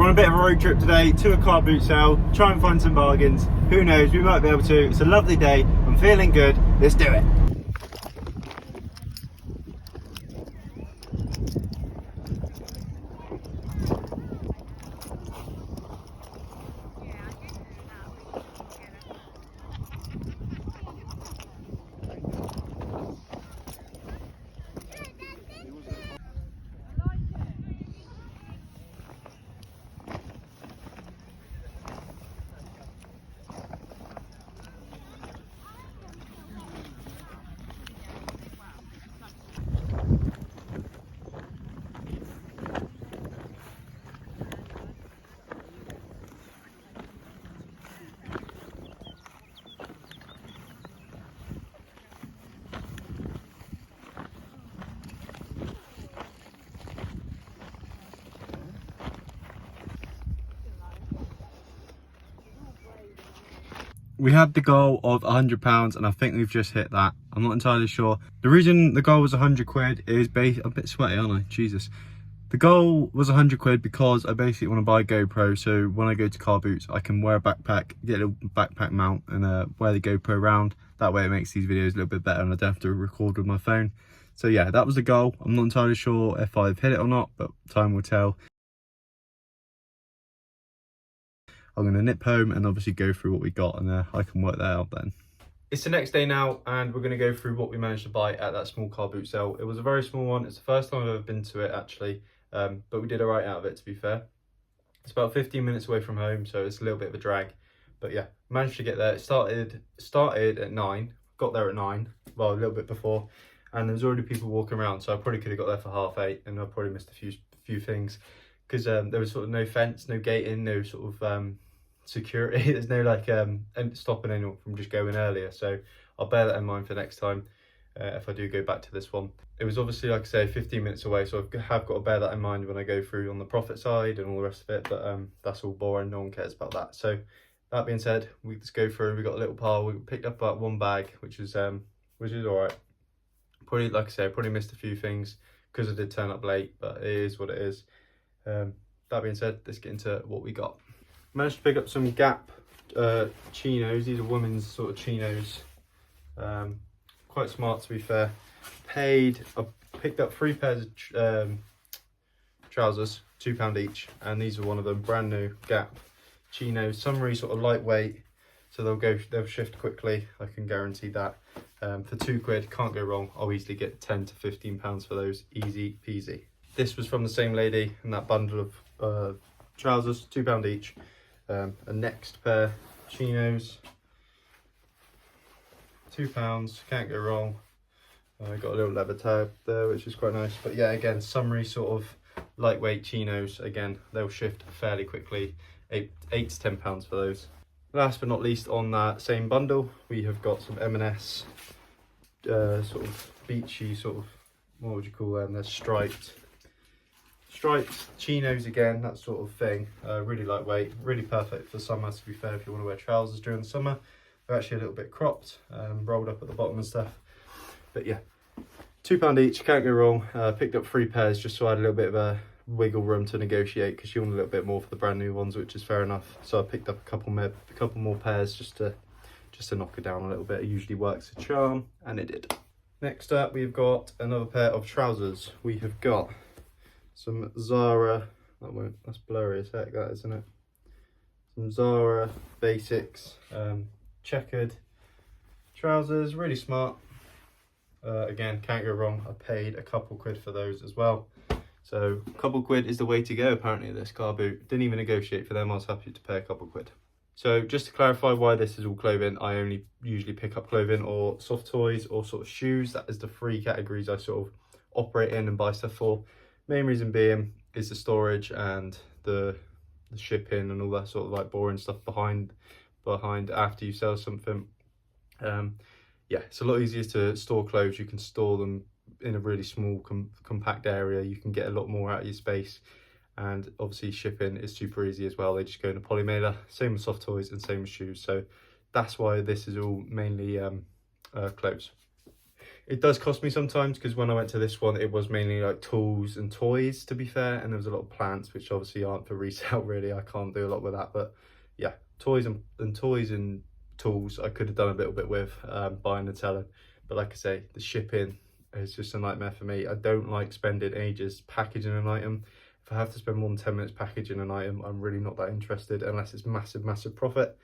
on a bit of a road trip today to a car boot sale, try and find some bargains. Who knows, we might be able to. It's a lovely day, I'm feeling good, let's do it. We had the goal of £100 and I think we've just hit that. I'm not entirely sure. The reason the goal was 100 quid is I'm a bit sweaty, aren't I? Jesus. The goal was 100 quid because I basically want to buy a GoPro, so when I go to car boots I can wear a backpack, get a little backpack mount and wear the GoPro around. That way it makes these videos a little bit better and I don't have to record with my phone. So yeah, that was the goal. I'm not entirely sure if I've hit it or not, but time will tell. I'm going to nip home and obviously go through what we got, and I can work that out then. It's the next day now and we're going to go through what we managed to buy at that small car boot sale. It was a very small one. It's the first time I've ever been to it actually, but we did alright out of it, to be fair. It's about 15 minutes away from home, so it's a little bit of a drag. But yeah, managed to get there. It started at 9, got there at 9, well a little bit before, and there's already people walking around, so I probably could have got there for 8:30 and I probably missed a few things because there was sort of no fence, no gating, no sort of security. There's no like stopping anyone from just going earlier, so I'll bear that in mind for next time if I do go back to this one. It was obviously, like I say, 15 minutes away, so I have got to bear that in mind when I go through on the profit side and all the rest of it, but that's all boring, no one cares about that. So that being said, we just go through. We got a little pile. We picked up about one bag, which is all right. Probably, like I say, I probably missed a few things because I did turn up late, but it is what it is. That being said, let's get into what we got. Managed to pick up some Gap chinos. These are women's sort of chinos. Quite smart, to be fair. I picked up 3 pairs of trousers, £2 each, and these are one of them, brand new Gap chinos. Some really sort of lightweight, so they'll shift quickly. I can guarantee that. For 2 quid, can't go wrong. I'll easily get 10 to 15 pounds for those, easy peasy. This was from the same lady in that bundle of trousers, £2 each. A next pair chinos, £2, can't go wrong. I got a little leather tab there, which is quite nice. But yeah, again, summary sort of lightweight chinos. Again, they'll shift fairly quickly. 8 to 10 pounds for those. Last but not least, on that same bundle, we have got some M&S sort of beachy sort of, what would you call them? They're striped chinos again, that sort of thing. Really lightweight, really perfect for summer, to be fair, if you want to wear trousers during the summer. They're actually a little bit cropped, rolled up at the bottom and stuff. But yeah, £2 each, can't go wrong. Picked up 3 pairs just so I had a little bit of a wiggle room to negotiate, because you want a little bit more for the brand new ones, which is fair enough. So I picked up a couple more pairs just to knock it down a little bit. It usually works a charm, and it did. Next up, we've got another pair of trousers. We have got some Zara, that's blurry as heck, that, isn't it? Some Zara basics, checkered trousers, really smart. Again, can't go wrong. I paid a couple quid for those as well. So a couple quid is the way to go, apparently, at this car boot. Didn't even negotiate for them, I was happy to pay a couple quid. So just to clarify why this is all clothing, I only usually pick up clothing or soft toys or sort of shoes. That is the 3 categories I sort of operate in and buy stuff for. Main reason being is the storage and the shipping and all that sort of like boring stuff behind after you sell something. Yeah, it's a lot easier to store clothes. You can store them in a really small compact area. You can get a lot more out of your space, and obviously shipping is super easy as well. They just go in a poly mailer. Same with soft toys and same with shoes. So that's why this is all mainly clothes. It does cost me sometimes, because when I went to this one, it was mainly like tools and toys, to be fair, and there was a lot of plants, which obviously aren't for resale really. I can't do a lot with that, but yeah, toys and tools I could have done a little bit with, buying and selling. But like I say, the shipping is just a nightmare for me. I don't like spending ages packaging an item. If I have to spend more than 10 minutes packaging an item, I'm really not that interested, unless it's massive profit.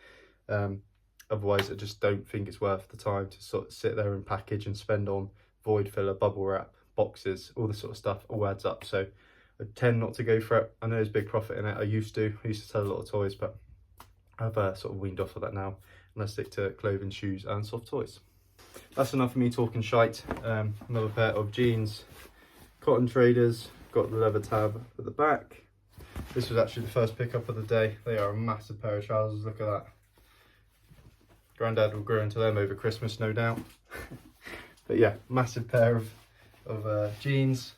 Otherwise, I just don't think it's worth the time to sort of sit there and package and spend on void filler, bubble wrap, boxes, all this sort of stuff. All adds up. So I tend not to go for it. I know there's big profit in it. I used to sell a lot of toys, but I've sort of weaned off of that now, and I stick to clothing, shoes and soft toys. That's enough of me talking shite. Another pair of jeans, cotton traders, got the leather tab at the back. This was actually the first pickup of the day. They are a massive pair of trousers, look at that. Grandad will grow into them over Christmas, no doubt. But yeah, massive pair of jeans.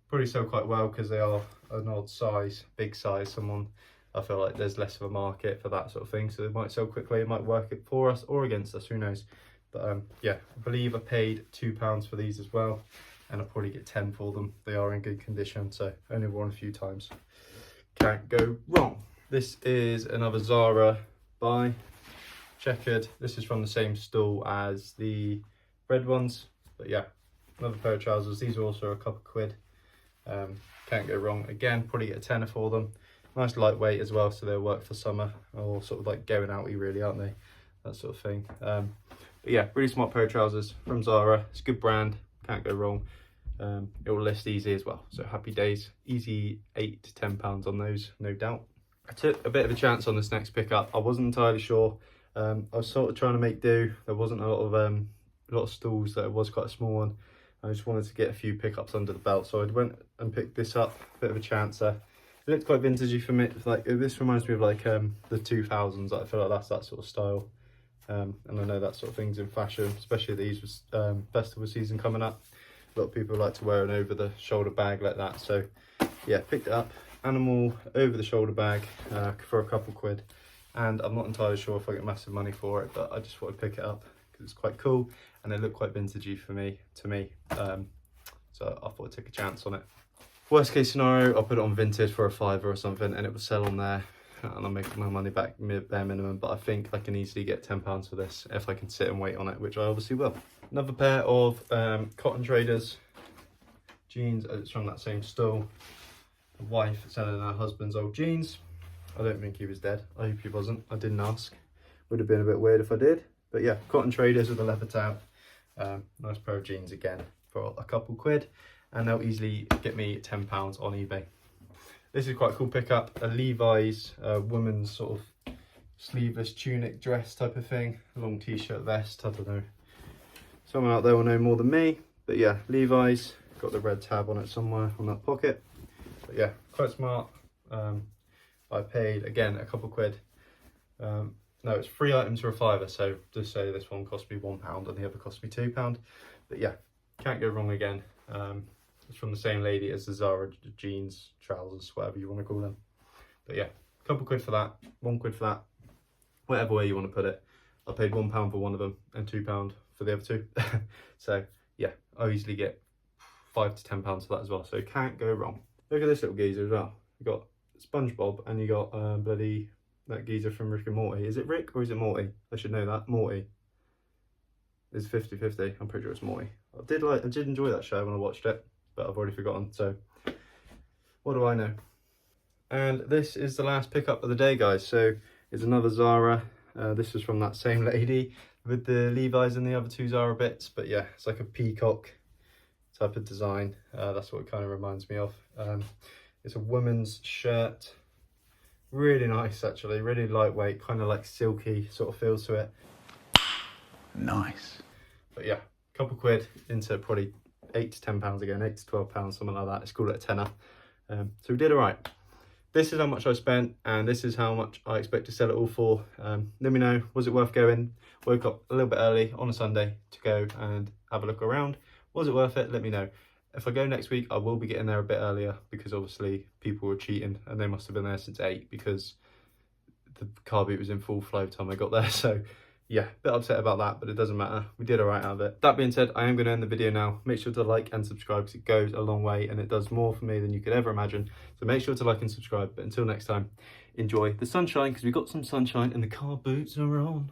Probably sell quite well because they are an odd size, big size. I feel like there's less of a market for that sort of thing, so they might sell quickly. It might work it for us or against us, who knows. But yeah, I believe I paid £2 for these as well, and I'll probably get 10 for them. They are in good condition, so only worn a few times. Can't go wrong. This is another Zara buy. Checkered. This is from the same stall as the red ones, but yeah, another pair of trousers. These are also a couple of quid. Can't go wrong. Again, probably get a tenner for them. Nice lightweight as well, so they'll work for summer, or sort of like going outy really, aren't they? That sort of thing. But yeah, really smart pair of trousers from Zara. It's a good brand, can't go wrong. It will list easy as well, so happy days. Easy £8 to £10 on those, no doubt. I took a bit of a chance on this next pickup. I wasn't entirely sure. I was sort of trying to make do. There wasn't a lot of stalls, that it was quite a small one. I just wanted to get a few pickups under the belt, so I went and picked this up. Bit of a chancer. It looked quite vintagey for me. Like, this reminds me of like the 2000s. I feel like that's that sort of style, and I know that sort of thing's in fashion, especially these was festival season coming up. A lot of people like to wear an over the shoulder bag like that, so yeah, picked it up. Animal over the shoulder bag for a couple quid. And I'm not entirely sure if I get massive money for it, but I just thought I'd pick it up because it's quite cool and they look quite vintagey to me. So I thought I'd take a chance on it. Worst case scenario, I'll put it on Vinted for a £5 or something, and it will sell on there, and I'll make my money back bare minimum. But I think I can easily get £10 for this if I can sit and wait on it, which I obviously will. Another pair of cotton traders jeans. It's from that same stall. A wife selling her husband's old jeans. I don't think he was dead. I hope he wasn't. I didn't ask. Would have been a bit weird if I did. But yeah, cotton traders with a leather tab. Nice pair of jeans again for a couple quid. And they'll easily get me £10 on eBay. This is quite a cool pickup. A Levi's woman's sort of sleeveless tunic dress type of thing. Long t-shirt vest, I don't know. Someone out there will know more than me. But yeah, Levi's. Got the red tab on it somewhere on that pocket. But yeah, quite smart. I paid, again, a couple quid. No, it's 3 items for a £5, so just say this one cost me £1 and the other cost me £2. But yeah, can't go wrong again. It's from the same lady as the Zara jeans, trousers, whatever you want to call them. But yeah, a couple quid for that, £1 for that, whatever way you want to put it. I paid £1 for one of them and £2 for the other two. So yeah, I usually get £5 to £10 for that as well, so can't go wrong. Look at this little geezer as well. You got SpongeBob and you got bloody that geezer from Rick and Morty. Is it Rick or is it Morty? I should know that. Morty. It's 50-50. I'm pretty sure it's Morty. I did enjoy that show when I watched it, but I've already forgotten, so what do I know? And this is the last pickup of the day, guys. So it's another Zara. This is from that same lady with the Levi's and the other two Zara bits, but yeah, it's like a peacock type of design. That's what it kind of reminds me of. It's a woman's shirt. Really nice, actually. Really lightweight, kind of like silky sort of feels to it. Nice. But yeah, a couple quid into probably £8 to £10 again, £8 to £12, something like that. Let's call it a tenner. So we did all right. This is how much I spent, and this is how much I expect to sell it all for. Let me know, was it worth going? Woke up a little bit early on a Sunday to go and have a look around. Was it worth it? Let me know. If I go next week, I will be getting there a bit earlier because obviously people were cheating and they must have been there since 8 because the car boot was in full flow time I got there. So yeah, a bit upset about that, but it doesn't matter. We did all right out of it. That being said, I am going to end the video now. Make sure to like and subscribe because it goes a long way and it does more for me than you could ever imagine. So make sure to like and subscribe. But until next time, enjoy the sunshine because we've got some sunshine and the car boots are on.